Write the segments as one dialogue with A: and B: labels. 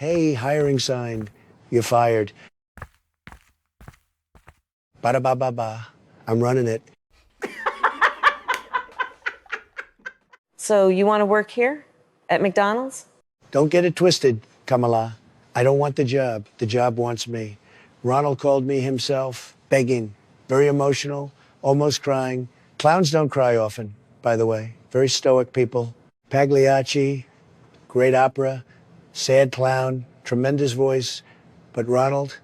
A: Hey, hiring sign, you're fired. Ba-da-ba-ba-ba. I'm running it.
B: So you want to work here at McDonald's?
A: Don't get it twisted, Kamala. I don't want the job. The job wants me. Ronald called me himself, begging, very emotional, almost crying. Clowns don't cry often, by the way. Very stoic people. Pagliacci, great opera, sad clown, tremendous voice. But Ronald,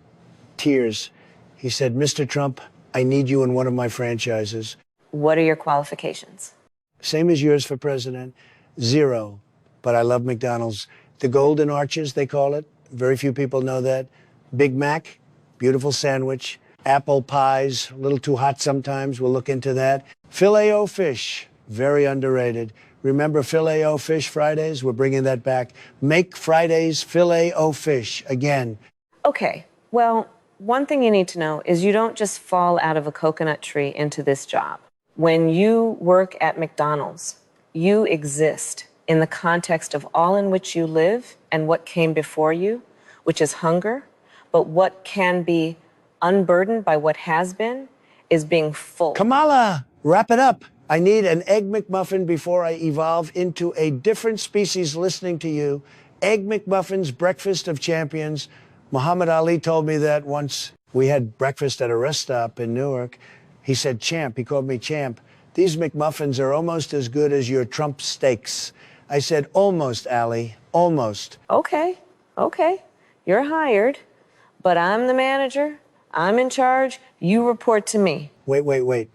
A: tears. He said, Mr. Trump, I need you in one of my franchises.
B: What are your qualifications?
A: Same as yours for president, 0. But I love McDonald's. The Golden Arches, they call it. Very few people know that. Big Mac, beautiful sandwich. Apple pies, a little too hot sometimes. We'll look into that. Filet-O-Fish, very underrated. Remember Filet-O-Fish Fridays? We're bringing that back. Make Fridays Filet-O-Fish again.
B: Okay, well, one thing you need to know is you don't just fall out of a coconut tree into this job. When you work at McDonald's, you exist in the context of all in which you live and what came before you, which is hunger, but what can be unburdened by what has been is being full.
A: Kamala, wrap it up. I need an Egg McMuffin before I evolve into a different species listening to you. Egg McMuffins, breakfast of champions. Muhammad Ali told me that once. We had breakfast at a rest stop in Newark. He said, champ. He called me champ. These McMuffins are almost as good as your Trump steaks. I said, almost, Ali, almost.
B: Okay, you're hired, but I'm the manager. I'm in charge. You report to me.
A: Wait.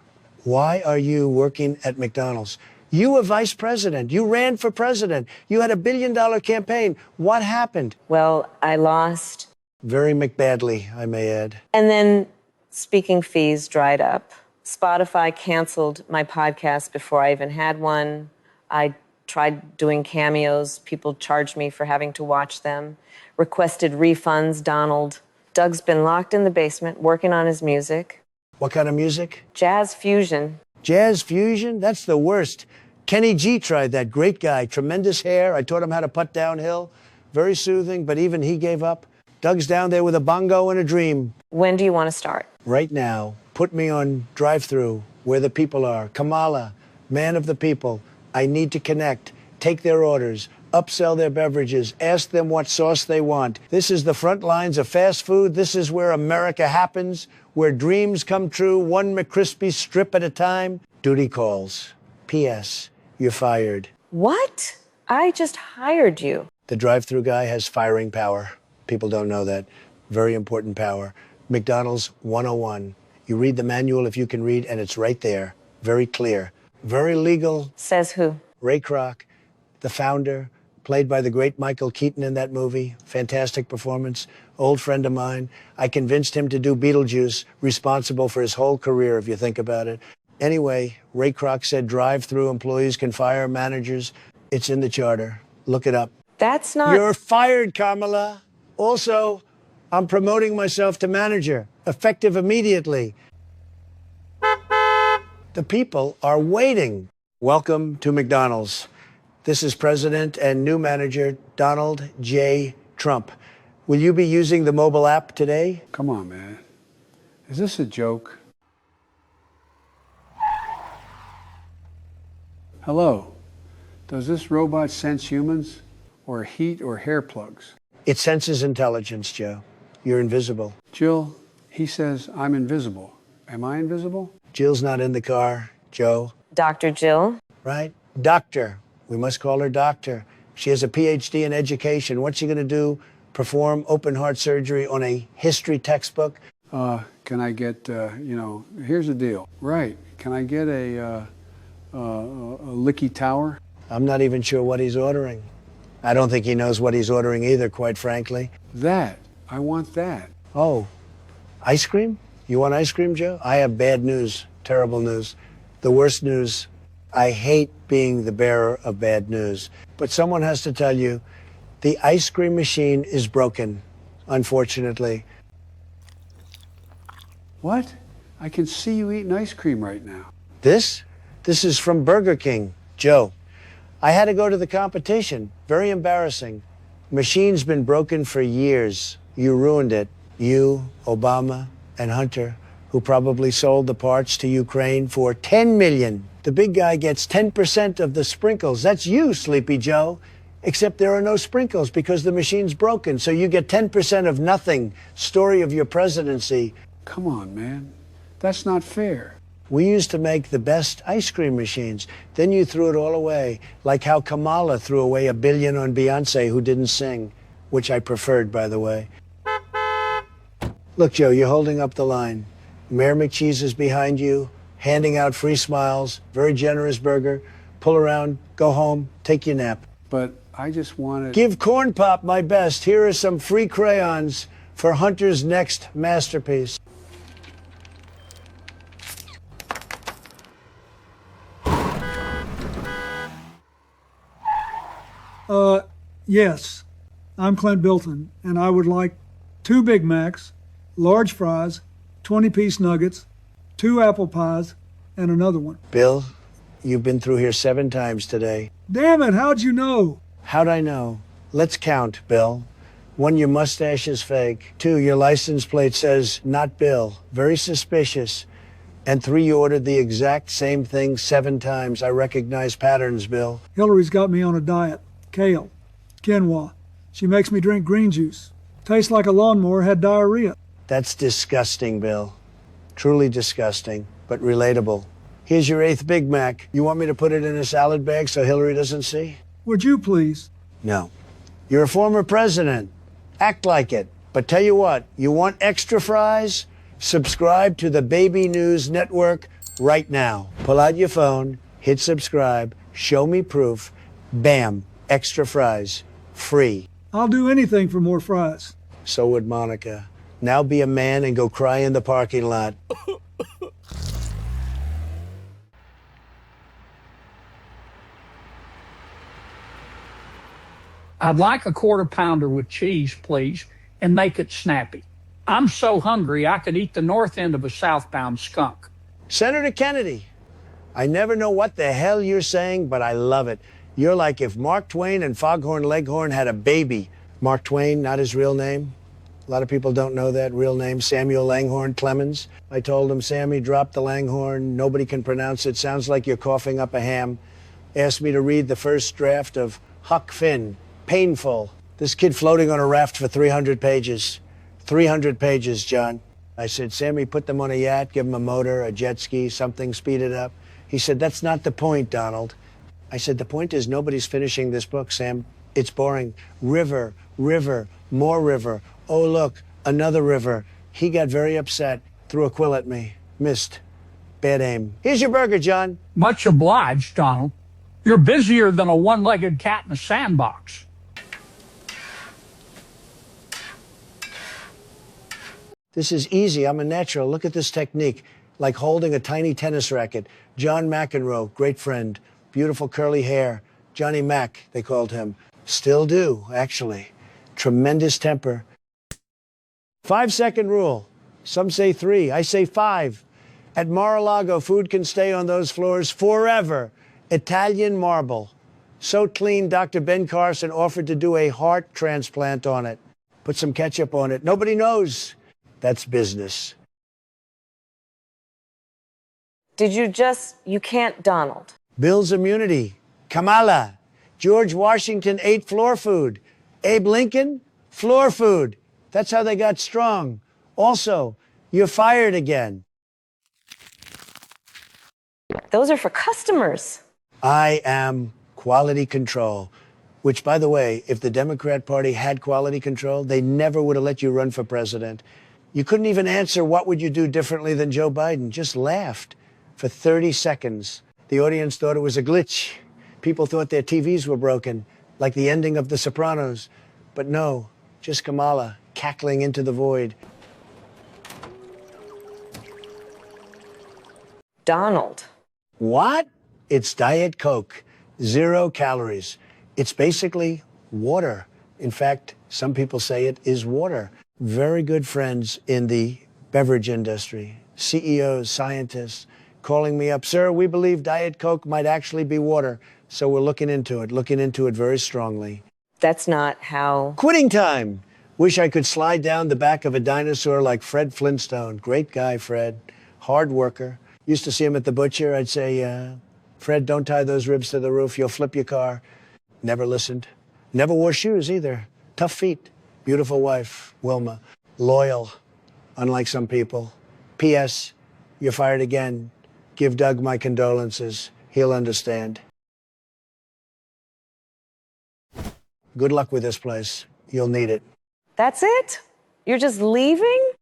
A: Why are you working at McDonald's? You were vice president. You ran for president. You had a $1 billion campaign. What happened?
B: Well, I lost.
A: Very McBadly, I may add.
B: And then speaking fees dried up. Spotify canceled my podcast before I even had one. I tried doing cameos. People charged me for having to watch them. Requested refunds, Donald. Doug's been locked in the basement working on his music.
A: What kind of music?
B: Jazz fusion.
A: Jazz fusion? That's the worst. Kenny G tried that. Great guy. Tremendous hair. I taught him how to putt downhill. Very soothing, but even he gave up. Doug's down there with a bongo and a dream.
B: When do you want to start?
A: Right now. Put me on drive-thru, where the people are. Kamala, man of the people. I need to connect. Take their orders. Upsell their beverages. Ask them what sauce they want. This is the front lines of fast food. This is where America happens, where dreams come true, one McCrispy strip at a time. Duty calls. P.S. You're fired.
B: What? I just hired you.
A: The drive-thru guy has firing power. People don't know that. Very important power. McDonald's 101. You read the manual if you can read, and it's right there. Very clear. Very legal.
B: Says who?
A: Ray Kroc, the founder, played by the great Michael Keaton in that movie. Fantastic performance. Old friend of mine. I convinced him to do Beetlejuice, responsible for his whole career, if you think about it. Anyway, Ray Kroc said drive-thru employees can fire managers. It's in the charter. Look it up.
B: That's not...
A: You're fired, Kamala. Also, I'm promoting myself to manager, effective immediately. The people are waiting. Welcome to McDonald's. This is President and new manager, Donald J. Trump. Will you be using the mobile app today?
C: Come on, man. Is this a joke? Hello. Does this robot sense humans or heat or hair plugs?
A: It senses intelligence, Joe. You're invisible.
C: Jill, he says I'm invisible. Am I invisible?
A: Jill's not in the car, Joe.
B: Dr. Jill?
A: Right? Doctor. We must call her doctor. She has a PhD in education. What's she going to do? Perform open heart surgery on a history textbook?
C: Can I get, here's the deal. Right. Can I get a licky tower?
A: I'm not even sure what he's ordering. I don't think he knows what he's ordering either, quite frankly.
C: That. I want that.
A: Oh, ice cream? You want ice cream, Joe? I have bad news, terrible news. The worst news. I hate being the bearer of bad news. But someone has to tell you, the ice cream machine is broken, unfortunately.
C: What? I can see you eating ice cream right now.
A: This is from Burger King, Joe. I had to go to the competition. Very embarrassing. Machine's been broken for years. You ruined it. You, Obama, and Hunter, who probably sold the parts to Ukraine for $10 million. The big guy gets 10% of the sprinkles. That's you, Sleepy Joe. Except there are no sprinkles because the machine's broken. So you get 10% of nothing. Story of your presidency.
C: Come on, man. That's not fair.
A: We used to make the best ice cream machines. Then you threw it all away, like how Kamala threw away $1 billion on Beyonce, who didn't sing, which I preferred, by the way. Look, Joe, you're holding up the line. Mayor McCheese is behind you, handing out free smiles, very generous burger. Pull around, go home, take your nap.
C: But I just wanted...
A: Give Corn Pop my best. Here are some free crayons for Hunter's next masterpiece.
D: Yes, I'm Clint Bilton, and I would like 2 Big Macs, large fries, 20-piece nuggets, 2 apple pies, and another one.
A: Bill, you've been through here 7 times today.
D: Damn it, how'd you know?
A: How'd I know? Let's count, Bill. 1, your mustache is fake. 2, your license plate says not Bill. Very suspicious. And 3, you ordered the exact same thing 7 times. I recognize patterns, Bill.
D: Hillary's got me on a diet. Kale, quinoa. She makes me drink green juice. Tastes like a lawnmower had diarrhea.
A: That's disgusting, Bill. Truly disgusting, but relatable. Here's your 8th Big Mac. You want me to put it in a salad bag so Hillary doesn't see?
D: Would you please?
A: No. You're a former president. Act like it. But tell you what, you want extra fries? Subscribe to the Baby News Network right now. Pull out your phone, hit subscribe, show me proof. Bam, extra fries. Free.
D: I'll do anything for more fries.
A: So would Monica. Now be a man and go cry in the parking lot.
E: I'd like a quarter pounder with cheese, please, and make it snappy. I'm so hungry I could eat the north end of a southbound skunk.
A: Senator Kennedy, I never know what the hell you're saying, but I love it. You're like if Mark Twain and Foghorn Leghorn had a baby. Mark Twain, not his real name. A lot of people don't know that real name, Samuel Langhorne Clemens. I told him, Sammy, drop the Langhorne. Nobody can pronounce it. Sounds like you're coughing up a ham. Asked me to read the first draft of Huck Finn. Painful. This kid floating on a raft for 300 pages. 300 pages, John. I said, Sammy, put them on a yacht, give them a motor, a jet ski, something, speed it up. He said, that's not the point, Donald. I said, the point is nobody's finishing this book, Sam. It's boring. River, river, more river. Oh, look, another river. He got very upset, threw a quill at me. Missed. Bad aim. Here's your burger, John.
E: Much obliged, Donald. You're busier than a one-legged cat in a sandbox.
A: This is easy. I'm a natural. Look at this technique. Like holding a tiny tennis racket. John McEnroe, great friend. Beautiful curly hair. Johnny Mac, they called him. Still do, actually. Tremendous temper. 5-second rule. Some say 3. I say 5. At Mar-a-Lago, food can stay on those floors forever. Italian marble. So clean, Dr. Ben Carson offered to do a heart transplant on it. Put some ketchup on it. Nobody knows. That's business.
B: You can't, Donald.
A: Bill's immunity. Kamala. George Washington ate floor food. Abe Lincoln, floor food. That's how they got strong. Also, you're fired again.
B: Those are for customers.
A: I am quality control. Which, by the way, if the Democrat Party had quality control, they never would have let you run for president. You couldn't even answer what would you do differently than Joe Biden. Just laughed for 30 seconds. The audience thought it was a glitch. People thought their TVs were broken, like the ending of The Sopranos. But no, just Kamala cackling into the void.
B: Donald.
A: What? It's Diet Coke. 0 calories. It's basically water. In fact, some people say it is water. Very good friends in the beverage industry, CEOs, scientists, calling me up, sir, we believe Diet Coke might actually be water. So we're looking into it very strongly.
B: That's not how.
A: Quitting time. Wish I could slide down the back of a dinosaur like Fred Flintstone. Great guy, Fred. Hard worker. Used to see him at the butcher. I'd say, Fred, don't tie those ribs to the roof. You'll flip your car. Never listened. Never wore shoes either. Tough feet. Beautiful wife, Wilma. Loyal, unlike some people. P.S. You're fired again. Give Doug my condolences. He'll understand. Good luck with this place. You'll need it.
B: That's it? You're just leaving?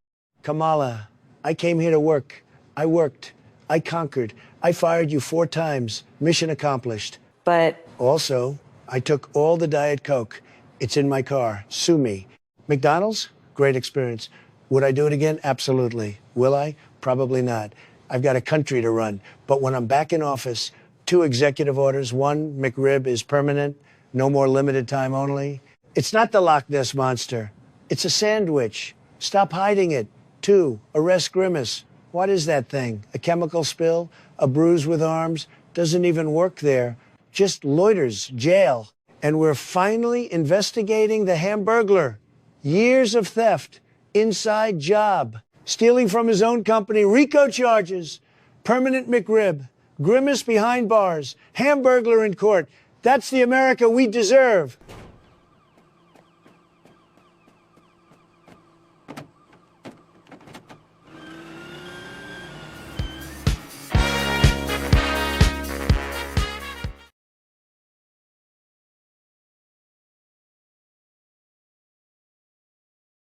A: Kamala, I came here to work. I worked. I conquered. I fired you 4 times. Mission accomplished.
B: But
A: Also, I took all the Diet Coke. It's in my car. Sue me. McDonald's? Great experience. Would I do it again? Absolutely. Will I? Probably not. I've got a country to run. But when I'm back in office, 2 executive orders. 1, McRib is permanent. No more limited time only. It's not the Loch Ness Monster. It's a sandwich. Stop hiding it. 2, arrest Grimace. What is that thing? A chemical spill? A bruise with arms? Doesn't even work there. Just loiters. Jail. And we're finally investigating the Hamburglar. Years of theft. Inside job. Stealing from his own company. RICO charges. Permanent McRib. Grimace behind bars. Hamburglar in court. That's the America we deserve.